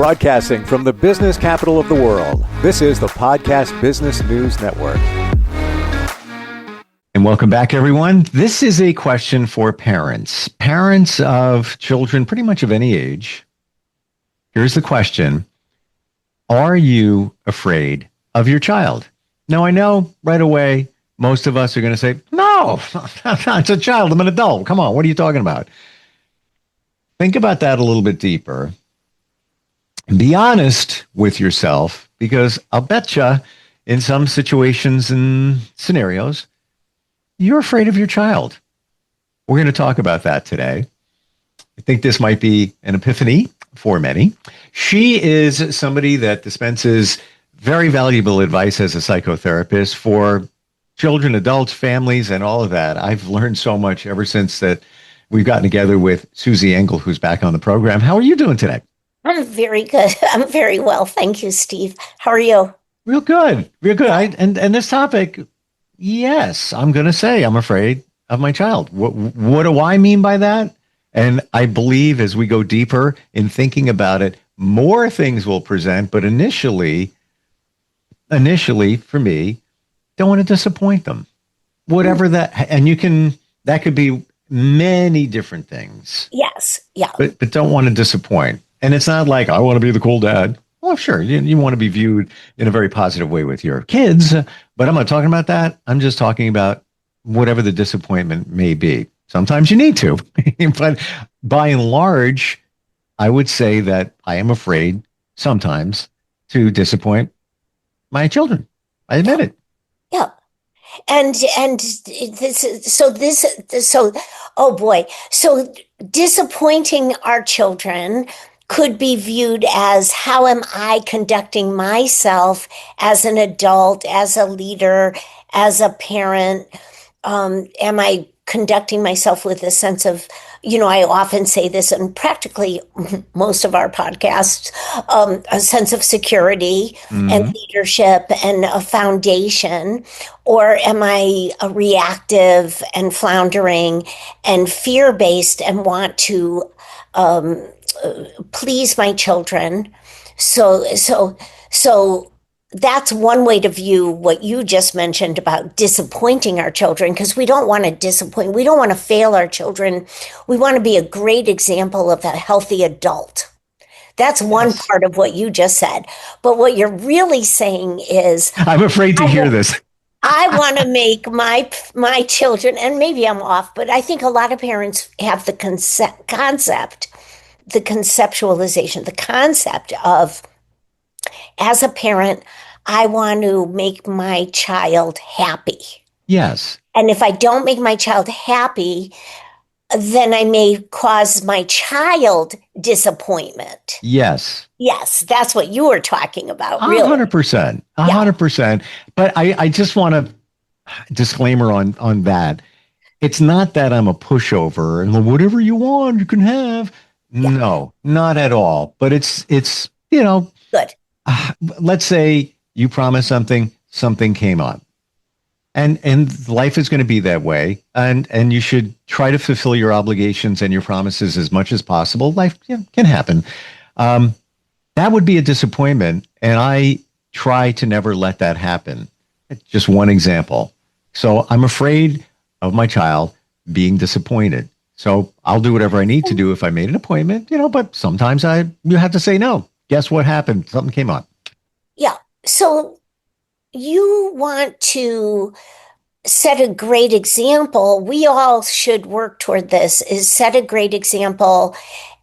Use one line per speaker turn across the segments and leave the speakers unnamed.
Broadcasting from the business capital of the world, this is the Podcast Business News Network.
And welcome back, everyone. This is a question for parents of children pretty much of any age. Here's the question. Are you afraid of your child? Now, I know right away, most of us are going to say, no, it's a child. I'm an adult. Come on. What are you talking about? Think about that a little bit deeper. Be honest with yourself, because I'll betcha in some situations and scenarios, you're afraid of your child. We're going to talk about that today. I think this might be an epiphany for many. She is somebody that dispenses very valuable advice as a psychotherapist for children, adults, families, and all of that. I've learned so much ever since that we've gotten together with Susie Engel, who's back on the program. How are you doing today?
I'm very good. I'm very well. Thank you, Steve. How are you?
Real good. Real good. And this topic, yes, I'm going to say I'm afraid of my child. What do I mean by that? And I believe as we go deeper in thinking about it, more things will present. But initially, for me, don't want to disappoint them. Whatever that, and that could be many different things.
Yes. Yeah.
But don't want to disappoint. And it's not like, I want to be the cool dad. Well, sure, you want to be viewed in a very positive way with your kids, but I'm not talking about that. I'm just talking about whatever the disappointment may be. Sometimes you need to, but by and large, I would say that I am afraid sometimes to disappoint my children. I admit it.
Yeah. And oh boy. So disappointing our children could be viewed as, how am I conducting myself as an adult, as a leader, as a parent? Am I conducting myself with a sense of, I often say this in practically most of our podcasts, a sense of security and leadership and a foundation? Or am I a reactive and floundering and fear-based and want to please my children? So that's one way to view what you just mentioned about disappointing our children, because we don't want to disappoint. We don't want to fail our children. We want to be a great example of a healthy adult. That's one part of what you just said. But what you're really saying is, I'm afraid to hear this. I want to make my children, and maybe I'm off, but I think a lot of parents have the conceptualization, the concept of, as a parent, I want to make my child happy.
Yes.
And if I don't make my child happy, then I may cause my child disappointment.
Yes.
Yes, that's what you were talking about, really.
100%. 100%. But I just want to disclaimer on that. It's not that I'm a pushover and whatever you want, you can have. Yeah. No, not at all. But it's good. Let's say you promised something came up. And life is going to be that way. And you should try to fulfill your obligations and your promises as much as possible. Life can happen. That would be a disappointment. And I try to never let that happen. Just one example. So I'm afraid of my child being disappointed. So I'll do whatever I need to do if I made an appointment, but sometimes you have to say no. Guess what happened? Something came up.
Yeah. So you want to set a great example. We all should work toward this, is set a great example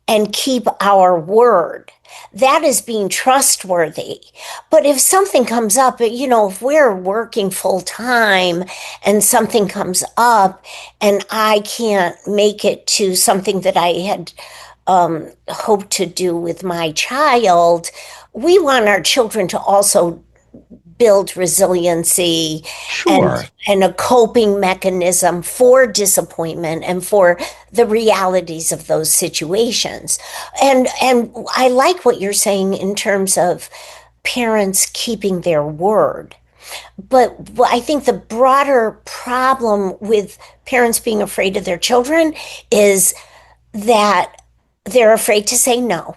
and keep our word. That is being trustworthy. But if something comes up, if we're working full time and something comes up and I can't make it to something that I had hoped to do with my child, we want our children to also build resiliency.
Sure.
and a coping mechanism for disappointment and for the realities of those situations. And I like what you're saying in terms of parents keeping their word. But I think the broader problem with parents being afraid of their children is that they're afraid to say no.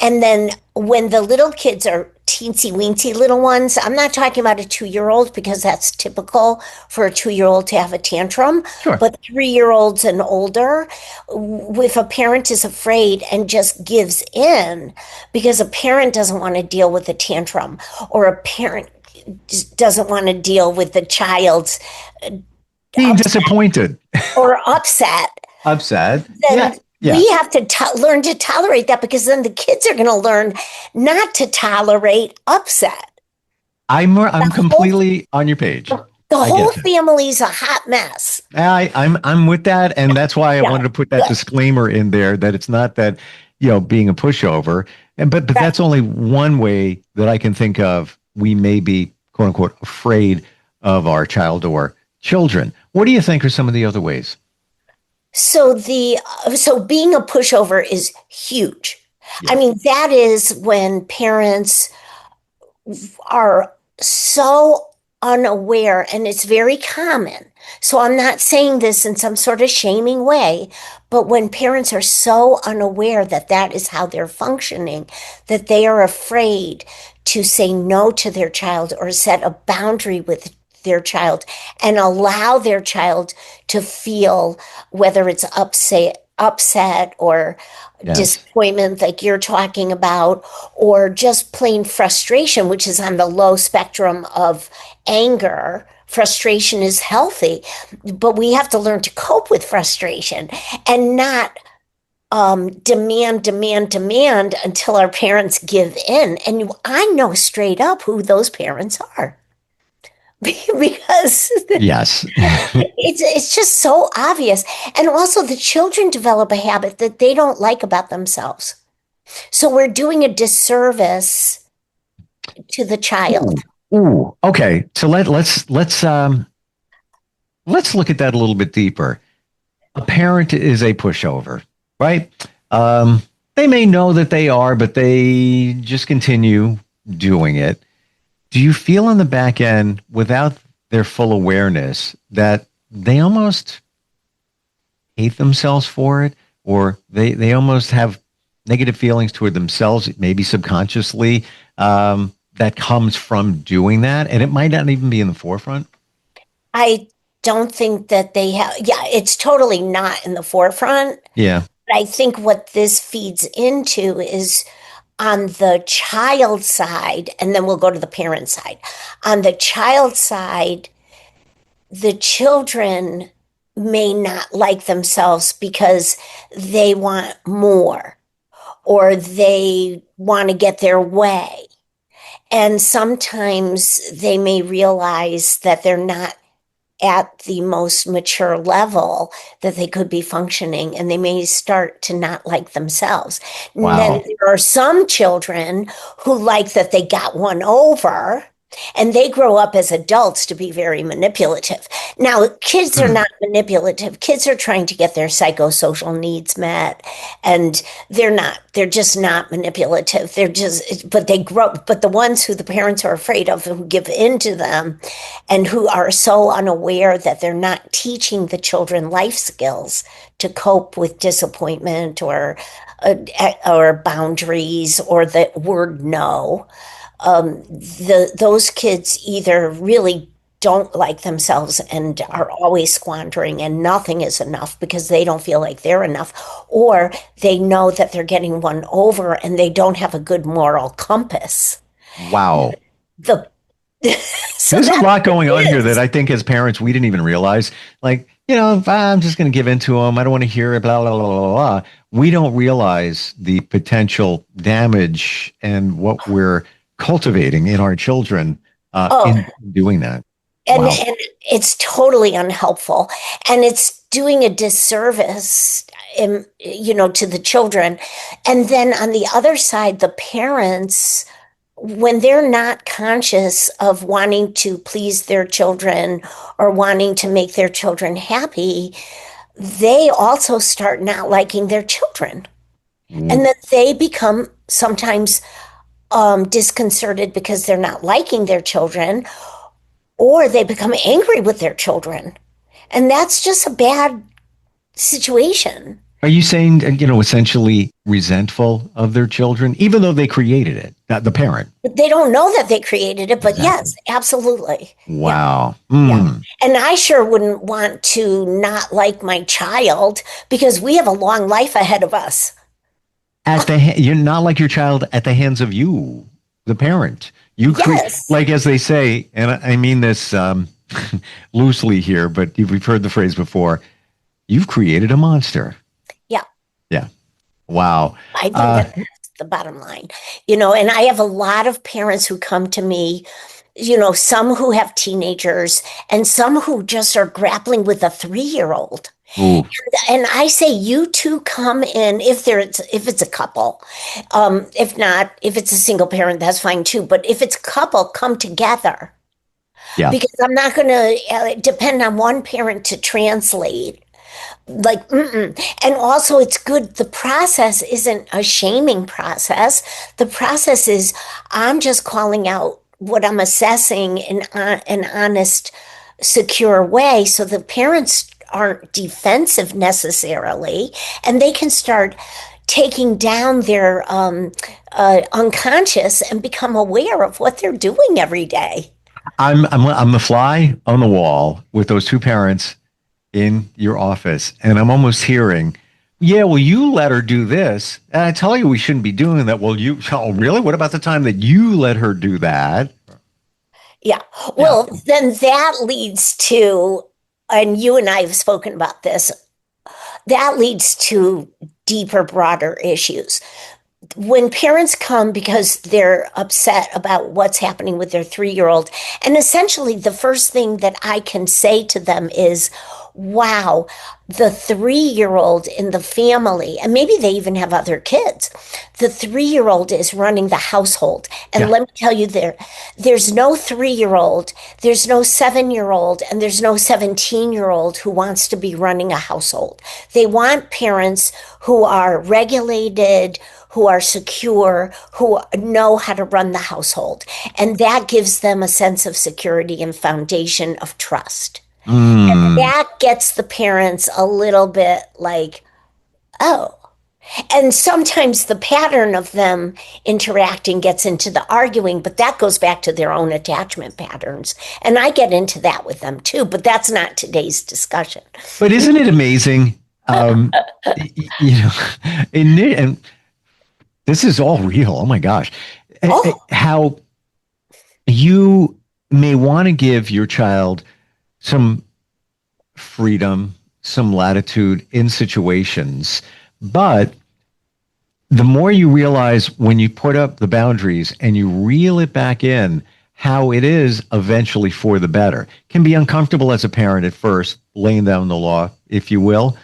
And then when the little kids are teensy weensy little ones, I'm not talking about a 2-year-old because that's typical for a 2-year-old to have a tantrum,
Sure.
but 3-year-olds and older, if a parent is afraid and just gives in because a parent doesn't want to deal with the tantrum, or a parent just doesn't want to deal with the child's
Being disappointed.
or upset,
Upset.
then
Yeah.
we have to learn to tolerate that, because then the kids are going to learn not to tolerate upset.
I'm completely on your page.
The
I
whole
get that.
family's a hot mess.
I'm with that, and that's why I wanted to put that
good.
disclaimer in there that it's not that, being a pushover, and but
Right.
that's only one way that I can think of. We may be, quote unquote, afraid of our child or children. What do you think are some of the other ways?
So being a pushover is huge.
Yeah.
I mean, that is when parents are so unaware, and it's very common. So I'm not saying this in some sort of shaming way, but when parents are so unaware that that is how they're functioning, that they are afraid to say no to their child or set a boundary with their child and allow their child to feel, whether it's upset or
Yes.
disappointment like you're talking about, or just plain frustration, which is on the low spectrum of anger. Frustration is healthy, but we have to learn to cope with frustration and not demand until our parents give in. And I know straight up who those parents are. Because
Yes.
it's just so obvious. And also the children develop a habit that they don't like about themselves. So we're doing a disservice to the child.
Ooh. Okay. So let's look at that a little bit deeper. A parent is a pushover, right? They may know that they are, but they just continue doing it. Do you feel on the back end, without their full awareness, that they almost hate themselves for it, or they almost have negative feelings toward themselves, maybe subconsciously, that comes from doing that, and it might not even be in the forefront?
I don't think that they have, it's totally not in the forefront.
Yeah.
But I think what this feeds into is on the child side, and then we'll go to the parent side. On the child side, the children may not like themselves because they want more, or they want to get their way. And sometimes they may realize that they're not at the most mature level that they could be functioning, and they may start to not like themselves.
Wow.
And then there are some children who like that they got one over, and they grow up as adults to be very manipulative. Now, kids are not manipulative. Kids are trying to get their psychosocial needs met, and they're just not manipulative. But the ones who the parents are afraid of, who give in to them, and who are so unaware that they're not teaching the children life skills to cope with disappointment or boundaries or the word no. Those kids either really don't like themselves and are always squandering, and nothing is enough because they don't feel like they're enough, or they know that they're getting one over and they don't have a good moral compass.
Wow.
So
There's a lot going on here that I think as parents, we didn't even realize. Like, I'm just going to give in to them. I don't want to hear it, blah, blah, blah, blah, blah. We don't realize the potential damage and what we're cultivating in our children in doing that.
And,
Wow.
and it's totally unhelpful, and it's doing a disservice, to the children. And then on the other side, the parents, when they're not conscious of wanting to please their children or wanting to make their children happy, they also start not liking their children. And then they become sometimes disconcerted because they're not liking their children, or they become angry with their children. And that's just a bad situation.
Are you saying, essentially resentful of their children, even though they created it, not the parent?
They don't know that they created it, but
Exactly.
yes, absolutely. Yeah.
Wow.
Yeah.
Mm.
And I sure wouldn't want to not like my child because we have a long life ahead of us.
You're not like your child at the hands of you, the parent. You create,
Yes.
like as they say, and I mean this loosely here, but we've heard the phrase before. You've created a monster.
Yeah.
Yeah. Wow.
I think that's the bottom line. And I have a lot of parents who come to me, some who have teenagers and some who just are grappling with a 3-year-old.
Ooh.
And I say, you two come in if it's a couple. If not, if it's a single parent, that's fine too. But if it's a couple, come together
Yeah.
because I'm not going to depend on one parent to translate. Like, and also it's good. The process isn't a shaming process. The process is I'm just calling out what I'm assessing in an honest, secure way. So the parents aren't defensive necessarily, and they can start taking down their unconscious and become aware of what they're doing every day.
I'm the fly on the wall with those two parents in your office, and I'm almost hearing, yeah, well, you let her do this, and I tell you we shouldn't be doing that. Well, oh, really? What about the time that you let her do that?
Yeah. Well, then that leads to, and you and I have spoken about this, that leads to deeper, broader issues. When parents come because they're upset about what's happening with their 3-year-old, and essentially the first thing that I can say to them is, wow, the 3-year-old in the family, and maybe they even have other kids, the 3-year-old is running the household. And let me tell you, there's no 3-year-old, there's no 7-year-old, and there's no 17-year-old who wants to be running a household. They want parents who are regulated, who are secure, who know how to run the household. And that gives them a sense of security and foundation of trust. And that gets the parents a little bit like, oh. And sometimes the pattern of them interacting gets into the arguing, but that goes back to their own attachment patterns. And I get into that with them too, but that's not today's discussion.
But isn't it amazing? And this is all real. Oh my gosh. How you may want to give your child some freedom, some latitude in situations, but the more you realize when you put up the boundaries and you reel it back in, how it is eventually for the better. It can be uncomfortable as a parent at first, laying down the law, if you will,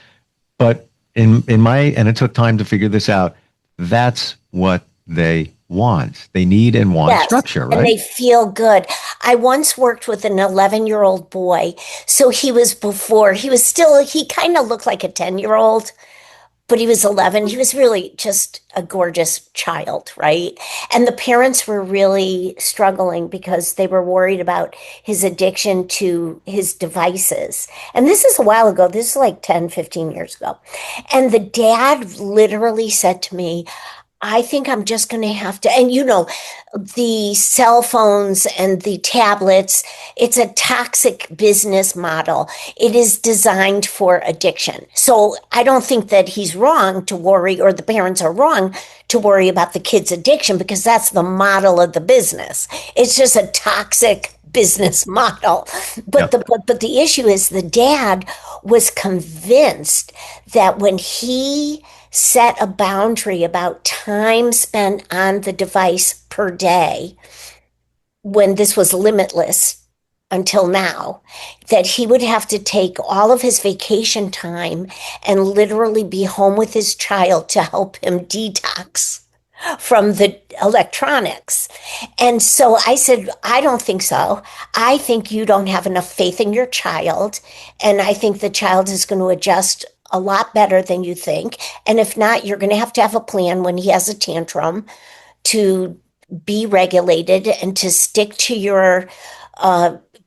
but and it took time to figure this out. That's what they want. They need and want structure, right?
And they feel good. I once worked with an 11-year-old boy. So he kind of looked like a 10-year-old, but he was 11. He was really just a gorgeous child, right? And the parents were really struggling because they were worried about his addiction to his devices. And this is a while ago. This is like 10, 15 years ago. And the dad literally said to me, I think I'm just going to have to, and the cell phones and the tablets, it's a toxic business model. It is designed for addiction. So I don't think that he's wrong to worry, or the parents are wrong to worry about the kid's addiction, because that's the model of the business. It's just a toxic business model. But the issue is the dad was convinced that when he set a boundary about time spent on the device per day, when this was limitless until now, that he would have to take all of his vacation time and literally be home with his child to help him detox from the electronics. And so I said, I don't think so. I think you don't have enough faith in your child. And I think the child is going to adjust a lot better than you think. And if not, you're going to have a plan when he has a tantrum to be regulated and to stick to your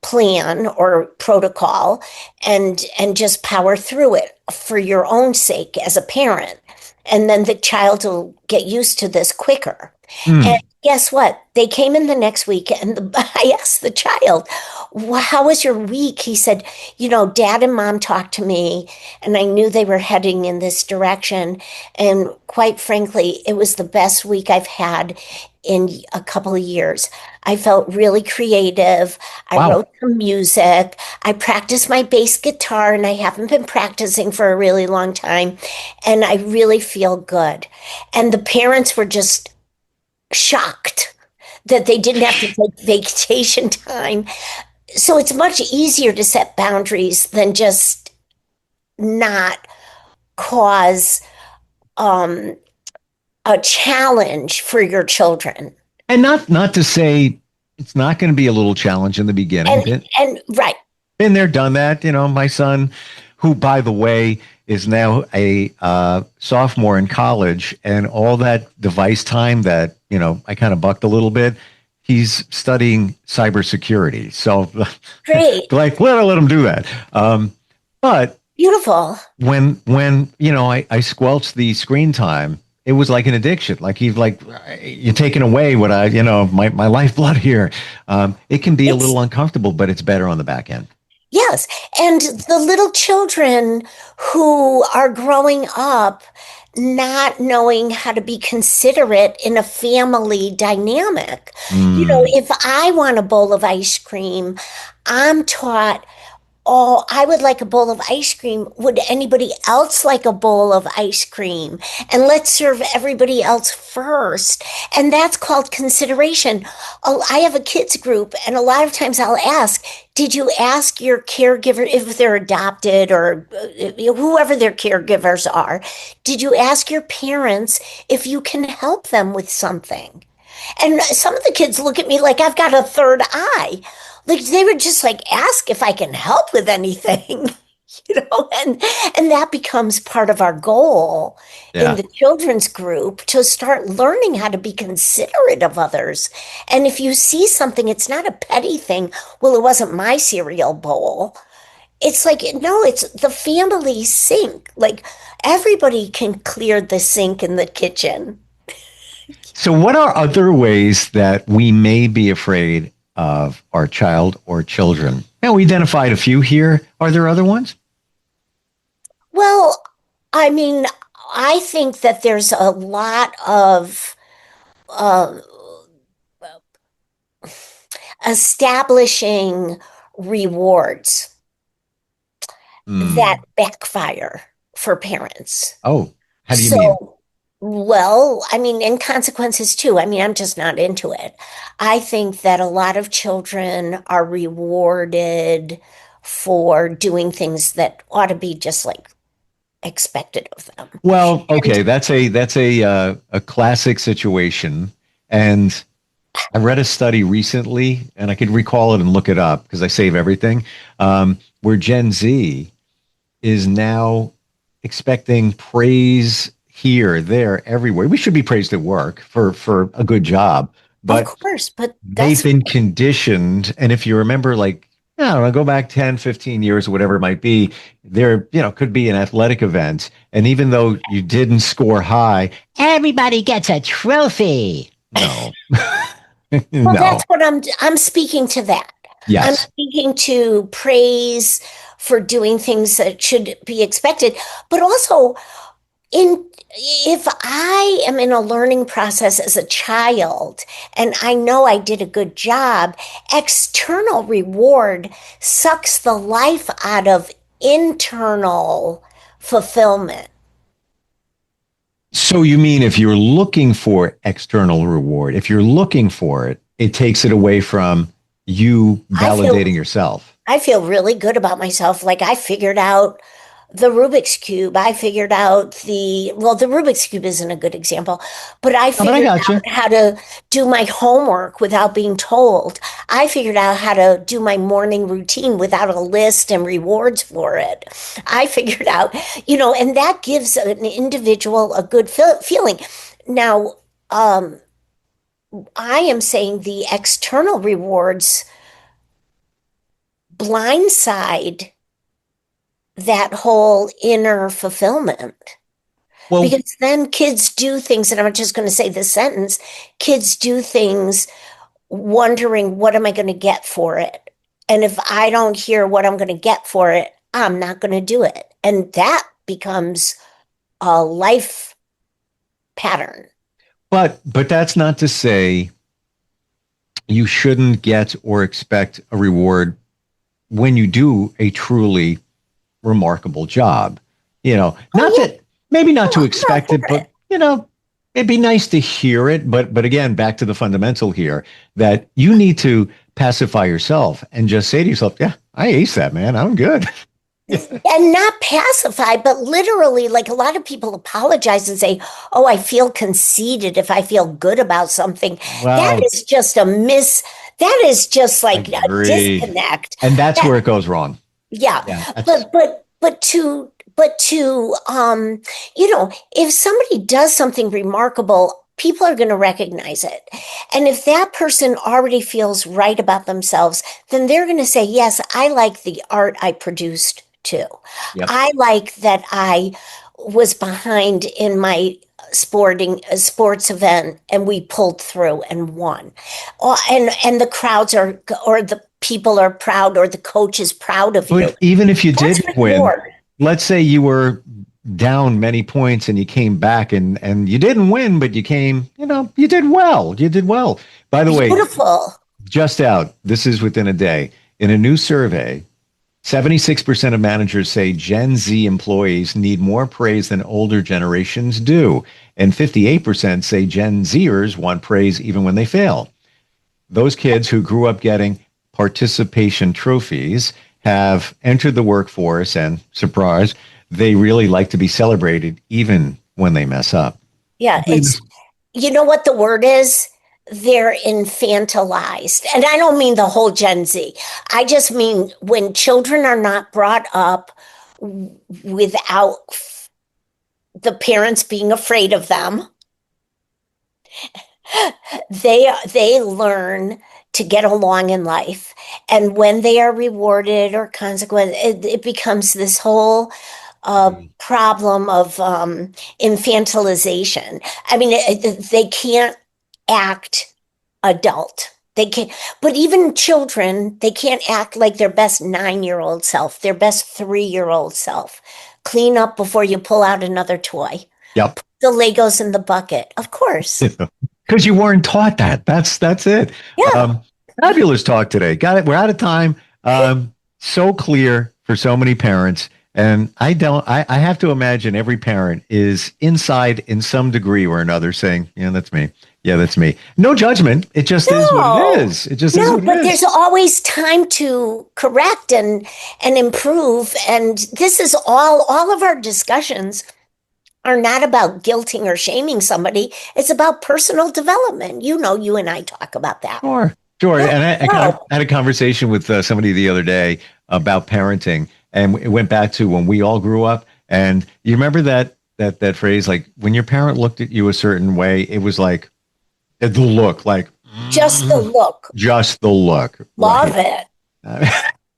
plan or protocol and just power through it for your own sake as a parent. And then the child will get used to this quicker. And
Mm.
guess what? They came in the next week and I asked the child, how was your week? He said, Dad and Mom talked to me and I knew they were heading in this direction. And quite frankly, it was the best week I've had in a couple of years. I felt really creative. I
Wow.
wrote some music. I practiced my bass guitar and I haven't been practicing for a really long time. And I really feel good. And the parents were just shocked that they didn't have to take vacation time. So it's much easier to set boundaries than just not cause um, a challenge for your children.
And not to say it's not going to be a little challenge in the beginning.
And right.
Been there, done that. My son, who, by the way, is now a sophomore in college, and all that device time that, I kind of bucked a little bit, he's studying cybersecurity. So
Great.
let him do that. But
Beautiful.
when I squelched the screen time, it was like an addiction. Like you're taking away what my lifeblood here. It can be a little uncomfortable, but it's better on the back end.
Yes. And the little children who are growing up not knowing how to be considerate in a family dynamic. If I want a bowl of ice cream, I'm taught, oh, I would like a bowl of ice cream. Would anybody else like a bowl of ice cream? And let's serve everybody else first. And that's called consideration. Oh, I have a kids group, and a lot of times I'll ask, did you ask your caregiver if they're adopted or whoever their caregivers are? Did you ask your parents if you can help them with something? And some of the kids look at me like I've got a third eye. Like they would just ask if I can help with anything, and that becomes part of our goal in the children's group to start learning how to be considerate of others. And if you see something, it's not a petty thing. Well, it wasn't my cereal bowl. It's no, it's the family sink. Like everybody can clear the sink in the kitchen.
So what are other ways that we may be afraid of our child or children? Now, we identified a few here. Are there other ones?
Well, I mean, I think that there's a lot of establishing rewards that backfire for parents.
Oh, how do you mean?
Well, I mean, and consequences too. I mean, I'm just not into it. I think that a lot of children are rewarded for doing things that ought to be just expected of them.
Well, okay, that's a classic situation, and I read a study recently, and I could recall it and look it up because I save everything, where Gen Z is now expecting praise here, there, everywhere. We should be praised at work for a good job, but
of course, but
they've been conditioned. And if you remember, I don't know, go back 10, 15 years or whatever it might be, there, could be an athletic event. And even though you didn't score high, everybody gets a trophy. No.
Well,
no.
that's what I'm speaking to that.
Yes.
I'm speaking to praise for doing things that should be expected, but also if I am in a learning process as a child and I know I did a good job, external reward sucks the life out of internal fulfillment.
So you mean if you're looking for external reward, if you're looking for it, it takes it away from you validating yourself.
I feel really good about myself. Like I figured out the Rubik's Cube. I figured out the Rubik's Cube isn't a good example, but I figured out how to do my homework without being told. I figured out how to do my morning routine without a list and rewards for it. I figured out, and that gives an individual a good feeling. Now, I am saying the external rewards blindside that whole inner fulfillment.
Well,
Because then kids do things, and I'm just going to say this sentence, kids do things wondering, what am I going to get for it? And if I don't hear what I'm going to get for it, I'm not going to do it. And that becomes a life pattern.
but that's not to say you shouldn't get or expect a reward when you do a truly remarkable job. Maybe not to expect it, but it'd be nice to hear it. But again, back to the fundamental here, that you need to pacify yourself and just say to yourself, yeah, I ace that, man. I'm good.
And not pacify, but literally, like a lot of people apologize and say, oh, I feel conceited if I feel good about something.
Wow.
That is just that is just like a disconnect.
And that's where it goes wrong.
Yeah. But to if somebody does something remarkable, people are going to recognize it. And if that person already feels right about themselves, then they're going to say, yes, I like the art I produced too.
Yep.
I like that I was behind in my sports event and we pulled through and won. And the crowds or the people are proud, or the coach is proud of you.
But even if you didn't win, let's say you were down many points and you came back and you didn't win, but you did well. You did well. By the way,
beautiful.
Just out, this is within a day. In a new survey, 76% of managers say Gen Z employees need more praise than older generations do. And 58% say Gen Zers want praise even when they fail. Those kids who grew up getting participation trophies have entered the workforce, and surprise, they really like to be celebrated even when they mess up.
Yeah, it's, you know what the word is? They're infantilized. And I don't mean the whole Gen Z. I just mean when children are not brought up without the parents being afraid of them, they learn to get along in life. And when they are rewarded or consequent, it becomes this whole problem of infantilization. I mean, they can't act adult. They can't, but even children, they can't act like their best 9-year-old self, their best 3-year-old self. Clean up before you pull out another toy.
Yep.
Put the Legos in the bucket, of course.
Because you weren't taught that. That's it.
Yeah.
Fabulous talk today. Got it. We're out of time. So clear for so many parents. And I have to imagine every parent is inside in some degree or another saying, yeah, that's me. Yeah, that's me. No judgment. It just is what it is. It just is what it is.
But there's always time to correct and improve. And this is all of our discussions are not about guilting or shaming somebody. It's about personal development. You and I talk about that.
Sure. And I had a conversation with somebody the other day about parenting, and it went back to when we all grew up. And you remember that phrase, like when your parent looked at you a certain way, it was like the look, like
just the look.
Love
it.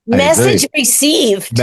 Message received.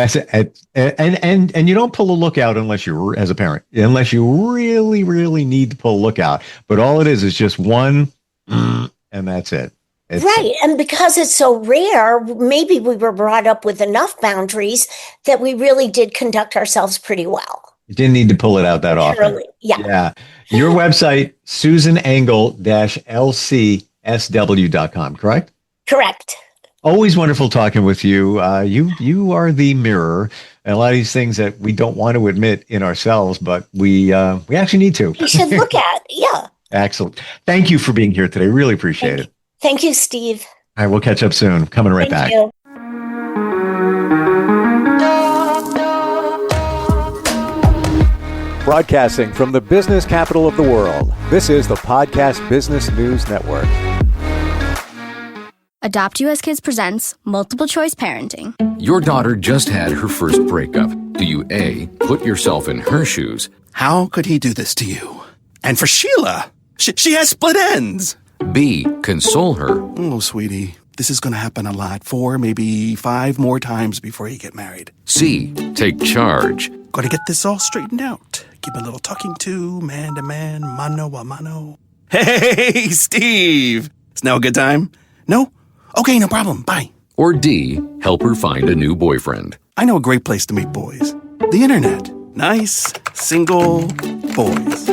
And you don't pull a look out unless as a parent, unless you really, really need to pull a look out. But all it is just one, and that's it.
Right. And because it's so rare, maybe we were brought up with enough boundaries that we really did conduct ourselves pretty well.
You didn't need to pull it out that often.
Yeah.
Your website, susanengel-lcsw.com, correct?
Correct.
Always wonderful talking with you. You are the mirror, and a lot of these things that we don't want to admit in ourselves, but we actually need to.
We should look at. Yeah.
Excellent. Thank you for being here today. Really appreciate it.
Thank you, Steve.
All right, we'll catch up soon. Coming right back.
Thank you.
Broadcasting from the business capital of the world, this is the Podcast Business News Network.
Adopt US Kids presents Multiple Choice Parenting.
Your daughter just had her first breakup. Do you A, put yourself in her shoes?
How could he do this to you? And for Sheila, she has split ends.
B, console her?
Oh, sweetie, this is going to happen a lot. 4, maybe 5 more times before you get married.
C. Take charge.
Got to get this all straightened out. Give a little talking to, man to man, mano a mano. Hey, Steve! Is now a good time? No? Okay, no problem. Bye.
Or D. Help her find a new boyfriend.
I know a great place to meet boys. The internet. Nice, single boys.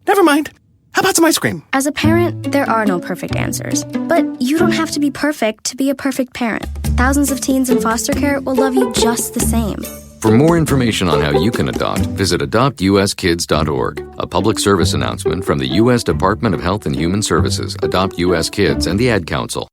Never mind. How about some ice cream?
As a parent, there are no perfect answers. But you don't have to be perfect to be a perfect parent. Thousands of teens in foster care will love you just the same.
For more information on how you can adopt, visit adoptuskids.org. A public service announcement from the U.S. Department of Health and Human Services, Adopt U.S. Kids, and the Ad Council.